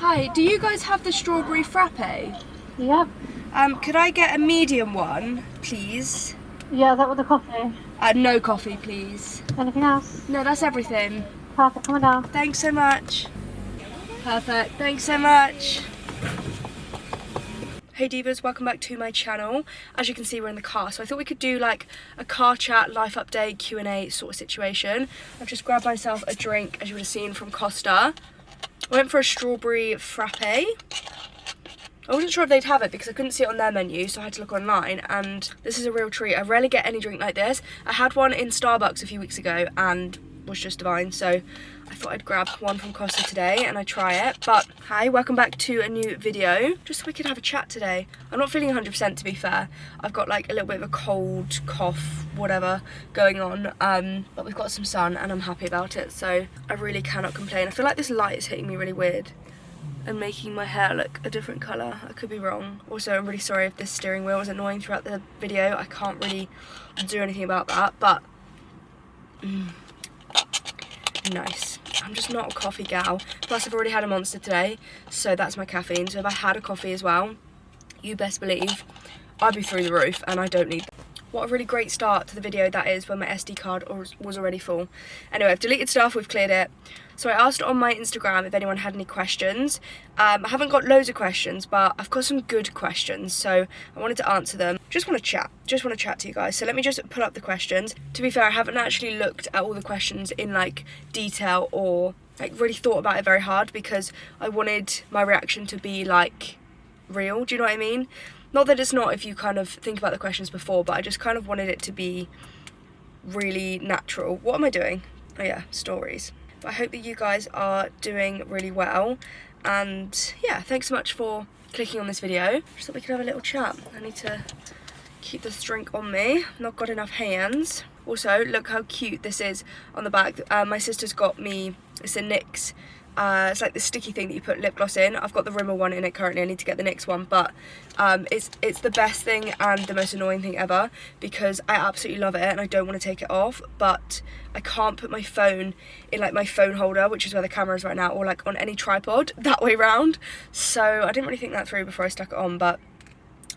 Hi, do you guys have the strawberry frappe? Yep. Could I get a medium one, please? Yeah, that with the coffee. No coffee, please. Anything else? No, that's everything. Perfect, coming down. Thanks so much. Perfect, thanks so much. Hey divas, welcome back to my channel. As you can see, we're in the car, so I thought we could do like a car chat, life update, Q&A sort of situation. I've just grabbed myself a drink, as you would have seen, from Costa. I went for a strawberry frappe. I wasn't sure if they'd have it because I couldn't see it on their menu, so I had to look online, and this is a real treat. I rarely get any drink like this. I had one in Starbucks a few weeks ago and was just divine, so I thought I'd grab one from Costa today and I try it. But hi, welcome back to a new video. Just so we could have a chat today. I'm not feeling 100% to be fair. I've got like a little bit of a cold, cough, whatever going on, but we've got some sun and I'm happy about it, so I really cannot complain. I feel like this light is hitting me really weird and making my hair look a different colour. I could be wrong. Also, I'm really sorry if this steering wheel was annoying throughout the video. I can't really do anything about that, but nice. I'm just not a coffee gal. Plus, I've already had a Monster today, so that's my caffeine. So if I had a coffee as well, you best believe I'd be through the roof, and I don't need that. What a really great start to the video that is, when my SD card was already full. Anyway, I've deleted stuff, we've cleared it. So I asked on my Instagram if anyone had any questions. I haven't got loads of questions, but I've got some good questions, so I wanted to answer them. Just want to chat to you guys. So let me just pull up the questions. To be fair, I haven't actually looked at all the questions in like detail or like really thought about it very hard, because I wanted my reaction to be like real, do you know what I mean? Not that it's not if you kind of think about the questions before, but I just kind of wanted it to be really natural. What am I doing? Oh yeah, stories. But I hope that you guys are doing really well. And yeah, thanks so much for clicking on this video. Just thought we could have a little chat. I need to keep this drink on me. Not got enough hands. Also, look how cute this is on the back. My sister's got me, it's a NYX. It's like the sticky thing that you put lip gloss in. I've got the Rimmel one in it currently. I need to get the NYX one, but it's the best thing and the most annoying thing ever, because I absolutely love it and I don't want to take it off, but I can't put my phone in like my phone holder, which is where the camera is right now, or like on any tripod that way round. So I didn't really think that through before I stuck it on, but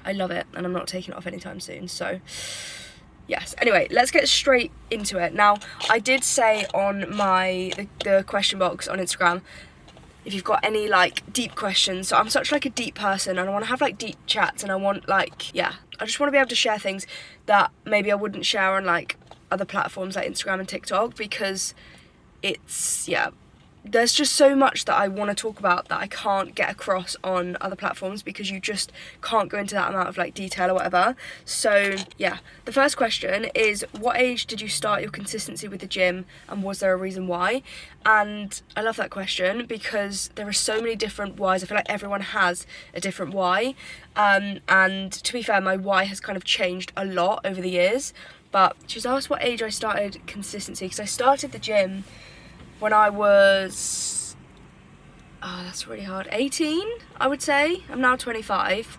I love it and I'm not taking it off anytime soon, so yes. Anyway, let's get straight into it. Now, I did say on the question box on Instagram, if you've got any like deep questions. So I'm such like a deep person and I want to have like deep chats, and I want like, yeah, I just want to be able to share things that maybe I wouldn't share on like other platforms like Instagram and TikTok, because it's, yeah, there's just so much that I want to talk about that I can't get across on other platforms, because you just can't go into that amount of like detail or whatever. So yeah, the first question is, what age did you start your consistency with the gym, and was there a reason why? And I love that question because there are so many different whys. I feel like everyone has a different why, and to be fair, my why has kind of changed a lot over the years. But she's asked what age I started consistency, because I started the gym when I was, oh, that's really hard, 18, I would say. I'm now 25.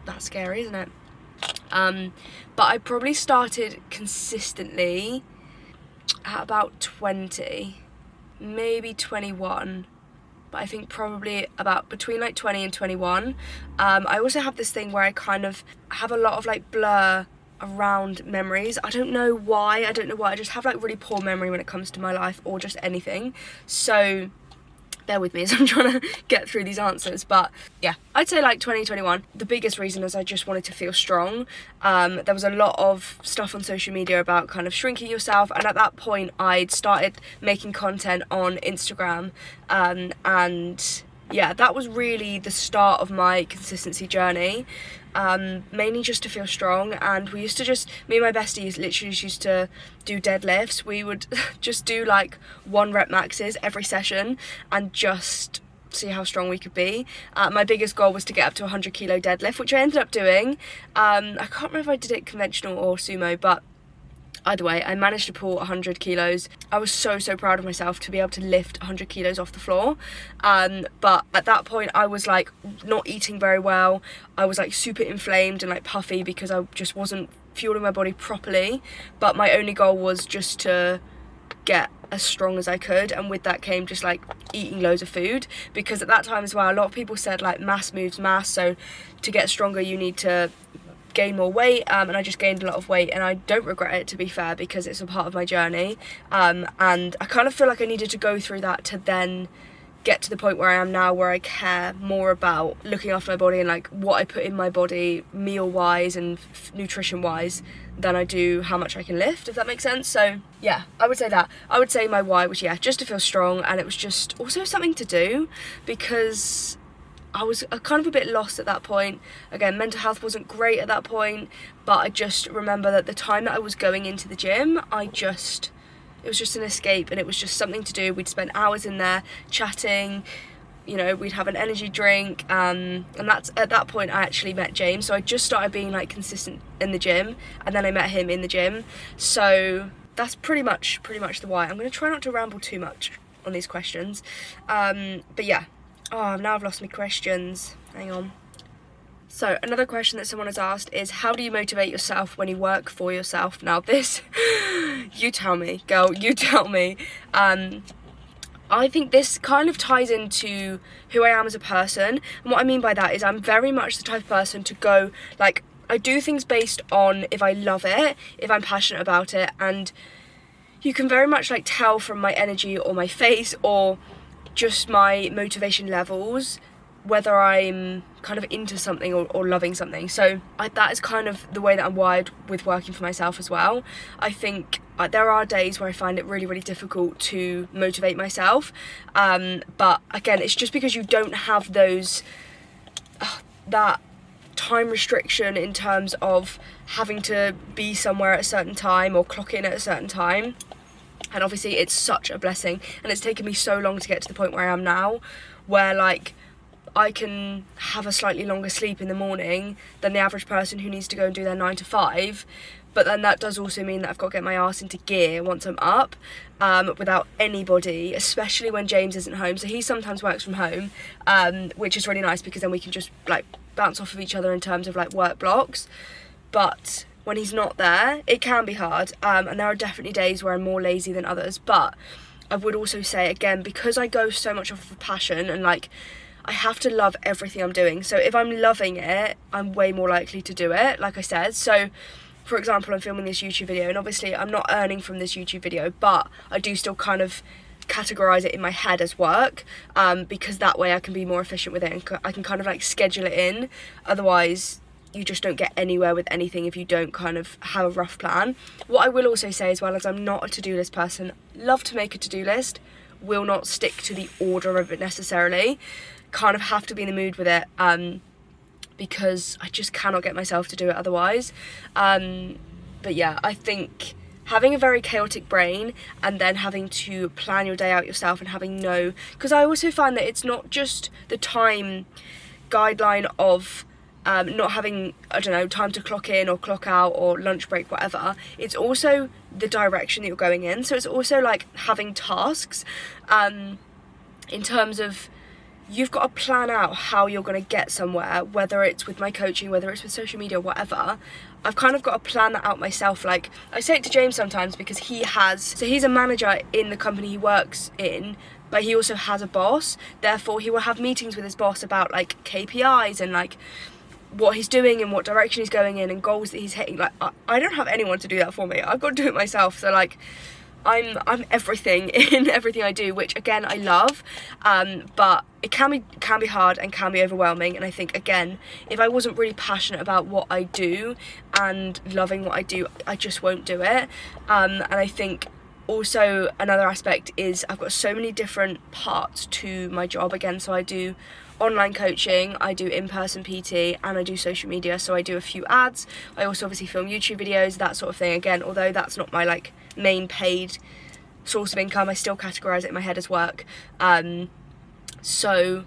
That's scary, isn't it? But I probably started consistently at about 20, maybe 21. But I think probably about between like 20 and 21. I also have this thing where I kind of have a lot of like blur around memories. I don't know why, I just have like really poor memory when it comes to my life or just anything, so bear with me as I'm trying to get through these answers. But yeah, I'd say like 2021. The biggest reason is I just wanted to feel strong. There was a lot of stuff on social media about kind of shrinking yourself, and at that point I'd started making content on Instagram, and yeah, that was really the start of my consistency journey. Mainly just to feel strong, and we used to just, me and my besties literally just used to do deadlifts. We would just do like 1 rep maxes every session and just see how strong we could be. My biggest goal was to get up to 100 kilo deadlift, which I ended up doing. I can't remember if I did it conventional or sumo, but either way, I managed to pull 100 kilos. I was so proud of myself to be able to lift 100 kilos off the floor. But at that point, I was like not eating very well. I was like super inflamed and like puffy because I just wasn't fueling my body properly. But my only goal was just to get as strong as I could, and with that came just like eating loads of food, because at that time as well a lot of people said like mass moves mass, so to get stronger you need to gain more weight, and I just gained a lot of weight, and I don't regret it, to be fair, because it's a part of my journey, and I kind of feel like I needed to go through that to then get to the point where I am now, where I care more about looking after my body and like what I put in my body meal wise and nutrition wise than I do how much I can lift, if that makes sense. So yeah, I would say that. I would say my why was, yeah, just to feel strong, and it was just also something to do, because I was kind of a bit lost at that point. Again, mental health wasn't great at that point, but I just remember that the time that I was going into the gym, it was just an escape, and it was just something to do. We'd spend hours in there chatting, you know, we'd have an energy drink, and that's at that point I actually met James. So I just started being like consistent in the gym, and then I met him in the gym. So that's pretty much the why. I'm going to try not to ramble too much on these questions, but yeah. Oh, now I've lost my questions. Hang on. So another question that someone has asked is, how do you motivate yourself when you work for yourself? Now this, you tell me, girl, you tell me. I think this kind of ties into who I am as a person. And what I mean by that is I'm very much the type of person to go, like, I do things based on if I love it, if I'm passionate about it, and you can very much like tell from my energy or my face or just my motivation levels whether I'm kind of into something or loving something. So that is kind of the way that I'm wired with working for myself as well. I think there are days where I find it really, really difficult to motivate myself, but again, it's just because you don't have those that time restriction in terms of having to be somewhere at a certain time or clock in at a certain time. And obviously it's such a blessing, and it's taken me so long to get to the point where I am now, where like I can have a slightly longer sleep in the morning than the average person who needs to go and do their 9 to 5, but then that does also mean that I've got to get my ass into gear once I'm up, without anybody, especially when James isn't home. So he sometimes works from home, which is really nice, because then we can just like bounce off of each other in terms of like work blocks. But when he's not there, it can be hard, and there are definitely days where I'm more lazy than others. But I would also say, again, because I go so much off of passion, and like I have to love everything I'm doing. So if I'm loving it, I'm way more likely to do it, like I said. So for example, I'm filming this YouTube video, and obviously I'm not earning from this YouTube video, but I do still kind of categorize it in my head as work, because that way I can be more efficient with it, and I can kind of like schedule it in. Otherwise you just don't get anywhere with anything if you don't kind of have a rough plan. What I will also say as well is I'm not a to-do list person. Love to make a to-do list, will not stick to the order of it necessarily. Kind of have to be in the mood with it, because I just cannot get myself to do it otherwise. But yeah, I think having a very chaotic brain and then having to plan your day out yourself and having because I also find that it's not just the time guideline of not having, I don't know, time to clock in or clock out or lunch break, whatever. It's also the direction that you're going in. So it's also like having tasks, in terms of you've got to plan out how you're going to get somewhere, whether it's with my coaching, whether it's with social media, whatever. I've kind of got to plan that out myself. Like I say it to James sometimes, because he's a manager in the company he works in, but he also has a boss. Therefore he will have meetings with his boss about like KPIs and like what he's doing and what direction he's going in and goals that he's hitting. Like I don't have anyone to do that for me. I've got to do it myself. So like I'm everything in everything I do, which again I love, but it can be hard and can be overwhelming. And I think, again, if I wasn't really passionate about what I do and loving what I do, I just won't do it. And I think also another aspect is I've got so many different parts to my job. Again, so I do online coaching, I do in-person PT, and I do social media. So I do a few ads, I also obviously film YouTube videos, that sort of thing. Again, although that's not my like main paid source of income, I still categorize it in my head as work. So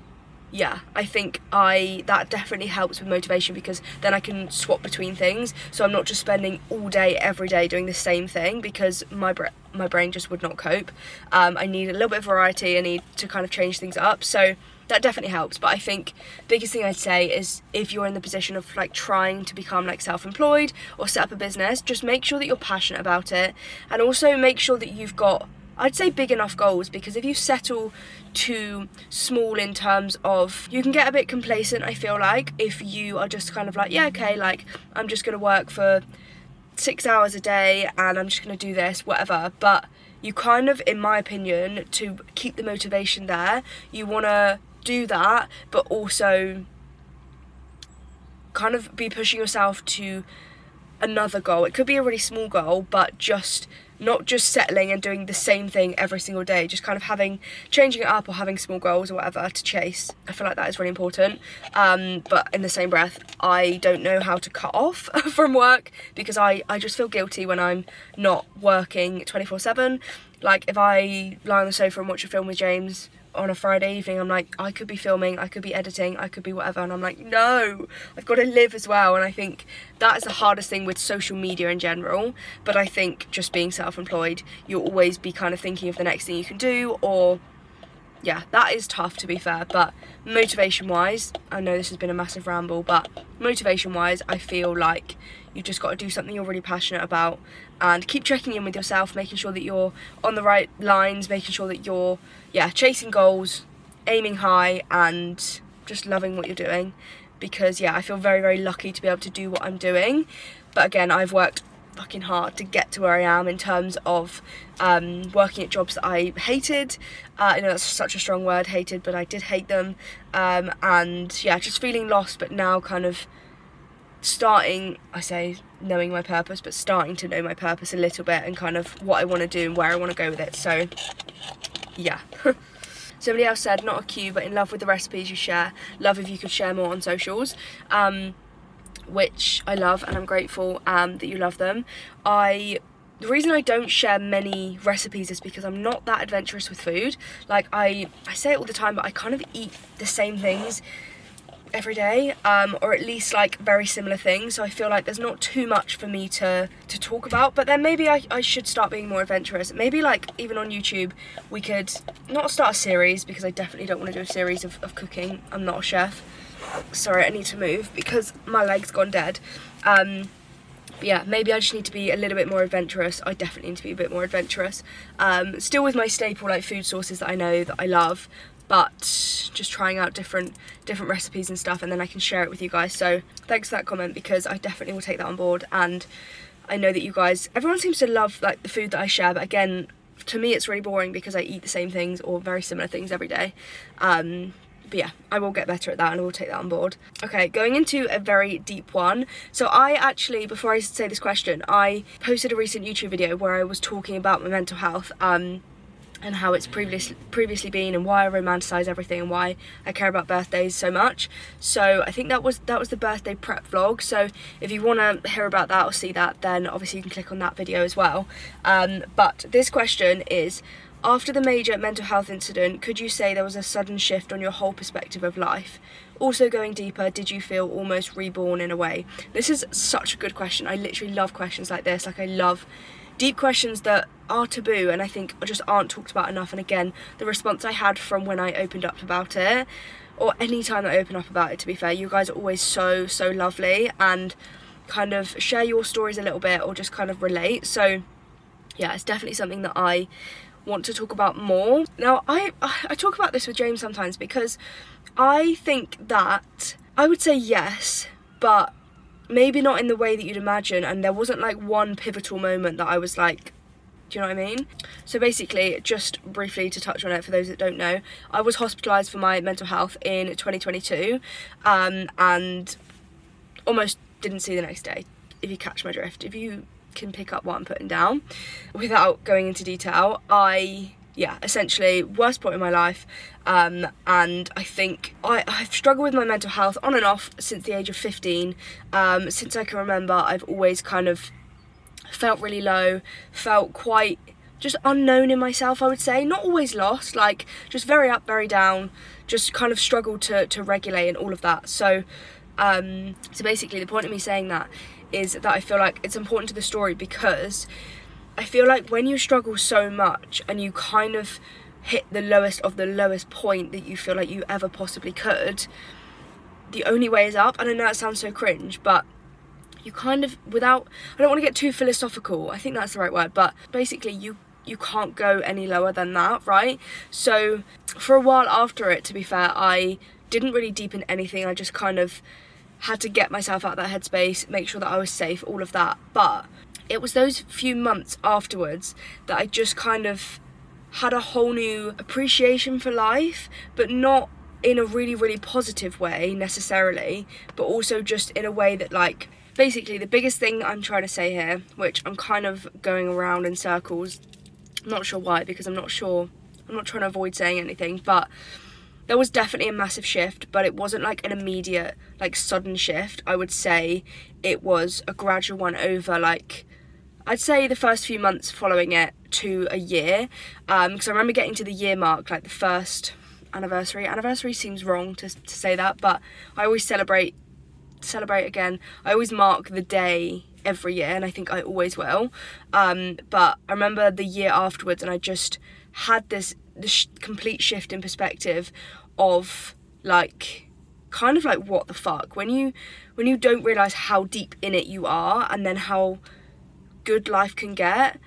yeah, I think that definitely helps with motivation, because then I can swap between things. So I'm not just spending all day every day doing the same thing, because my brain just would not cope. I need a little bit of variety, I need to kind of change things up. So that definitely helps. But I think biggest thing I'd say is, if you're in the position of like trying to become like self-employed or set up a business, just make sure that you're passionate about it, and also make sure that you've got I'd say big enough goals, because if you settle too small in terms of, you can get a bit complacent, I feel like, if you are just kind of like, yeah, okay, like I'm just going to work for 6 hours a day and I'm just going to do this, whatever. But you kind of, in my opinion, to keep the motivation there, you want to do that, but also kind of be pushing yourself to another goal. It could be a really small goal, but just not just settling and doing the same thing every single day, just kind of changing it up, or having small goals or whatever to chase. I feel like that is really important. But in the same breath, I don't know how to cut off from work, because I just feel guilty when I'm not working 24/7. Like if I lie on the sofa and watch a film with James on a Friday evening, I'm like, I could be filming, I could be editing, I could be whatever, and I'm like, no, I've got to live as well. And I think that is the hardest thing with social media in general. But I think just being self-employed, you'll always be kind of thinking of the next thing you can do, or yeah, that is tough, to be fair. But motivation wise, I know this has been a massive ramble, but motivation wise, I feel like you've just got to do something you're really passionate about, and keep checking in with yourself, making sure that you're on the right lines, making sure that you're, yeah, chasing goals, aiming high, and just loving what you're doing. Because yeah, I feel very, very lucky to be able to do what I'm doing. But again, I've worked fucking hard to get to where I am, in terms of working at jobs that I hated. I know that's such a strong word, hated, but I did hate them. And yeah, just feeling lost, but now kind of starting, I say knowing my purpose, but starting to know my purpose a little bit, and kind of what I want to do and where I want to go with it. So yeah. Somebody else said, not a cue, but in love with the recipes you share. Love if you could share more on socials. Which I love, and I'm grateful that you love them. The reason I don't share many recipes is because I'm not that adventurous with food. Like I say it all the time, but I kind of eat the same things every day, or at least like very similar things. So I feel like there's not too much for me to talk about. But then maybe I should start being more adventurous. Maybe like even on YouTube we could not start a series, because I definitely don't want to do a series of cooking. I'm not a chef. Sorry, I need to move because my leg's gone dead. But yeah, maybe I just need to be a little bit more adventurous. I definitely need to be a bit more adventurous. Still with my staple like food sources that I know that I love, but just trying out different recipes and stuff, and then I can share it with you guys. So thanks for that comment, because I definitely will take that on board. And I know that you guys, everyone seems to love like the food that I share, but again, to me it's really boring because I eat the same things or very similar things every day. But yeah, I will get better at that, and I will take that on board. Okay, going into a very deep one. So I actually, before I say this question, I posted a recent YouTube video where I was talking about my mental health, and how it's previously been, and why I romanticize everything, and why I care about birthdays so much. So I think that was the birthday prep vlog. So if you want to hear about that or see that, then obviously you can click on that video as well. But this question is, after the major mental health incident, could you say there was a sudden shift on your whole perspective of life? Also going deeper, did you feel almost reborn in a way? This is such a good question. I literally love questions like this. Like I love deep questions that are taboo and I think just aren't talked about enough. And again, the response I had from when I opened up about it, or any time I open up about it, to be fair, you guys are always so lovely and kind of share your stories a little bit, or just kind of relate. So yeah, it's definitely something that I want to talk about more. Now I talk about this with James sometimes, because I think that I would say yes, but maybe not in the way that you'd imagine, and there wasn't like one pivotal moment that I was like, do you know what I mean? So basically, just briefly to touch on it for those that don't know, I was hospitalised for my mental health in 2022, and almost didn't see the next day, if you catch my drift. If you can pick up what I'm putting down without going into detail, essentially worst point in my life, and I think I've struggled with my mental health on and off since the age of 15. Since I can remember, I've always kind of felt really low, felt quite just unknown in myself, I would say. Not always lost, like just very up, very down, just kind of struggled to regulate and all of that. So basically the point of me saying that is that I feel like it's important to the story, because I feel like when you struggle so much and you kind of hit the lowest of the lowest point that you feel like you ever possibly could, the only way is up. And I know that sounds so cringe, but you kind of, I don't want to get too philosophical, I think that's the right word, but basically you you can't go any lower than that, right? So for a while after it, to be fair, I didn't really deepen anything. I just kind of had to get myself out of that headspace, make sure that I was safe, all of that. But it was those few months afterwards that I just kind of had a whole new appreciation for life, but not in a really, really positive way necessarily, but also just in a way that, like, basically the biggest thing I'm trying to say here, which I'm kind of going around in circles, I'm not sure why, because I'm not trying to avoid saying anything, but there was definitely a massive shift, but it wasn't like an immediate, like, sudden shift. I would say it was a gradual one over, like, I'd say the first few months following it to a year, because I remember getting to the year mark, like the first anniversary seems wrong to say that, but I always celebrate again. I always mark the day every year, and I think I always will, but I remember the year afterwards, and I just had this complete shift in perspective of, like, kind of like, what the fuck, when you don't realise how deep in it you are, and then how good life can get.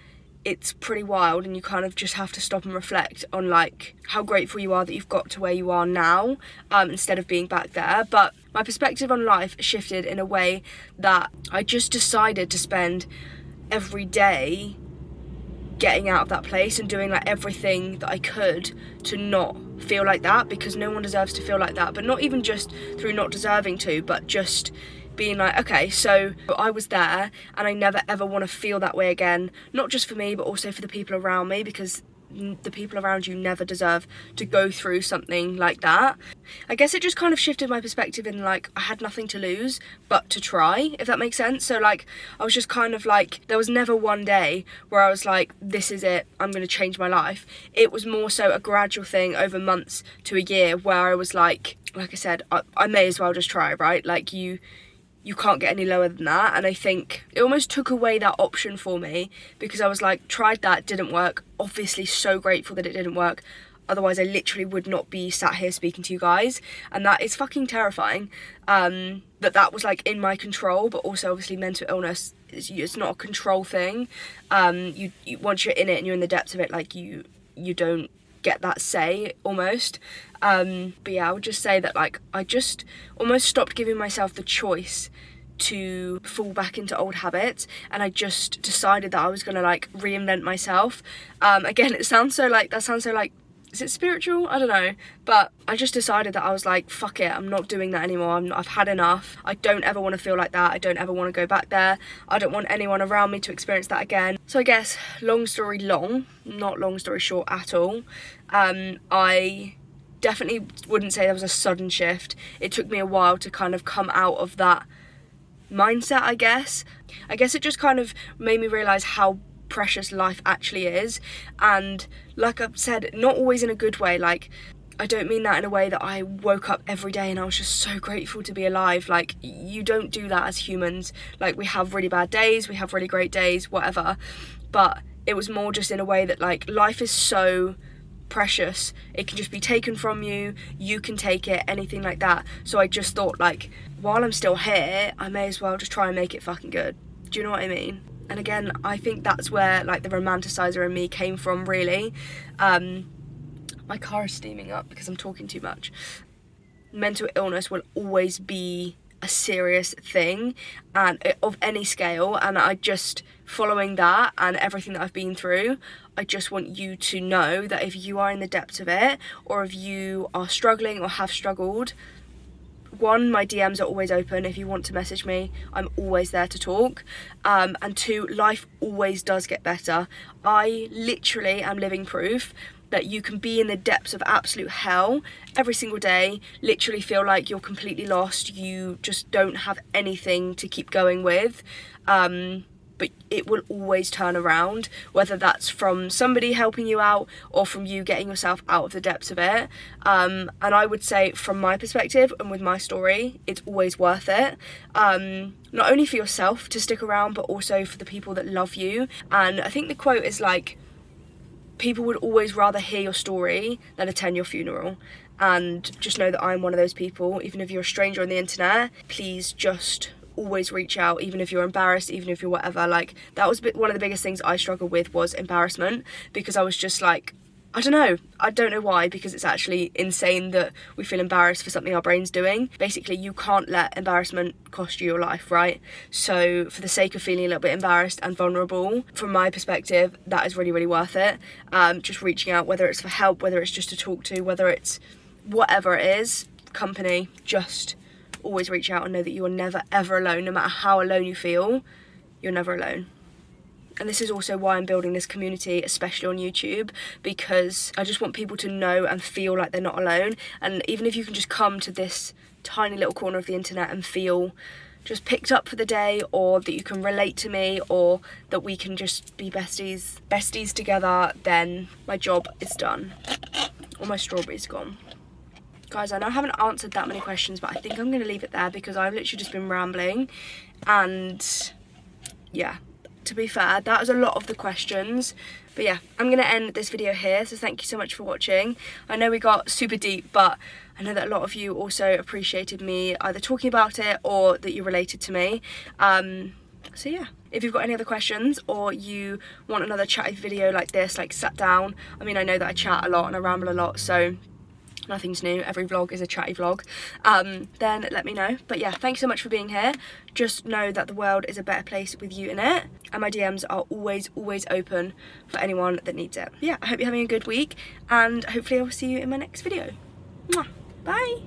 It's pretty wild, and you kind of just have to stop and reflect on, like, how grateful you are that you've got to where you are now, instead of being back there. But my perspective on life shifted in a way that I just decided to spend every day getting out of that place and doing, like, everything that I could to not feel like that, because no one deserves to feel like that. But not even just through not deserving to, but just being like, okay, so I was there, and I never ever want to feel that way again, not just for me but also for the people around me, because the people around you never deserve to go through something like that. I guess it just kind of shifted my perspective in, like, I had nothing to lose but to try, if that makes sense. So, like, I was just kind of like, there was never one day where I was like, this is it, I'm going to change my life. It was more so a gradual thing over months to a year, where I was like I said, I may as well just try, right? Like, you can't get any lower than that. And I think it almost took away that option for me, because I was like, tried that, didn't work, obviously so grateful that it didn't work, otherwise I literally would not be sat here speaking to you guys, and that is fucking terrifying. That was, like, in my control, but also obviously mental illness it's not a control thing. You once you're in it and you're in the depths of it, like, you don't get that say almost. But yeah, I would just say that, like, I just almost stopped giving myself the choice to fall back into old habits, and I just decided that I was gonna, like, reinvent myself. Again, that sounds so like, is it spiritual? I don't know, but I just decided that I was like, fuck it, I'm not doing that anymore. I've had enough. I don't ever want to feel like that. I don't ever want to go back there. I don't want anyone around me to experience that again. So I guess, long story long, not long story short at all, I definitely wouldn't say there was a sudden shift. It took me a while to kind of come out of that mindset, I guess. It just kind of made me realise how precious life actually is, and like I've said, not always in a good way. Like, I don't mean that in a way that I woke up every day and I was just so grateful to be alive. Like, you don't do that as humans. Like, we have really bad days, we have really great days, whatever, but it was more just in a way that, like, life is so precious, it can just be taken from you, you can take it, anything like that. So I just thought, like, while I'm still here, I may as well just try and make it fucking good. Do you know what I mean? And again, I think that's where, like, the romanticizer in me came from, really. My car is steaming up because I'm talking too much. Mental illness will always be a serious thing, and of any scale, and I just, following that and everything that I've been through, I just want you to know that if you are in the depths of it, or if you are struggling or have struggled, one, my DMs are always open. If you want to message me, I'm always there to talk. And two, life always does get better. I literally am living proof that you can be in the depths of absolute hell every single day, literally feel like you're completely lost, you just don't have anything to keep going with, but it will always turn around, whether that's from somebody helping you out or from you getting yourself out of the depths of it. And I would say, from my perspective and with my story, it's always worth it. Not only for yourself to stick around, but also for the people that love you. And I think the quote is like, people would always rather hear your story than attend your funeral. And just know that I'm one of those people. Even if you're a stranger on the internet, please just always reach out, even if you're embarrassed, even if you're whatever. Like, that was one of the biggest things I struggled with, was embarrassment, because I was just like, I don't know why, because it's actually insane that we feel embarrassed for something our brain's doing. Basically, you can't let embarrassment cost you your life, right? So for the sake of feeling a little bit embarrassed and vulnerable, from my perspective, that is really, really worth it. Just reaching out, whether it's for help, whether it's just to talk to, whether it's whatever it is, company, just always reach out and know that you are never ever alone. No matter how alone you feel, you're never alone. And this is also why I'm building this community, especially on YouTube, because I just want people to know and feel like they're not alone. And even if you can just come to this tiny little corner of the internet and feel just picked up for the day, or that you can relate to me, or that we can just be besties together, then my job is done. All my strawberries gone. Guys, I know I haven't answered that many questions, but I think I'm going to leave it there because I've literally just been rambling. And yeah, to be fair, that was a lot of the questions. But yeah, I'm going to end this video here, so thank you so much for watching. I know we got super deep, but I know that a lot of you also appreciated me either talking about it or that you related to me. So yeah, if you've got any other questions, or you want another chatty video like this, like sat down, I mean, I know that I chat a lot and I ramble a lot, so nothing's new, every vlog is a chatty vlog, then let me know. But yeah, thanks so much for being here. Just know that the world is a better place with you in it, and my DMs are always open for anyone that needs it. Yeah, I hope you're having a good week, and hopefully I will see you in my next video. Mwah. Bye.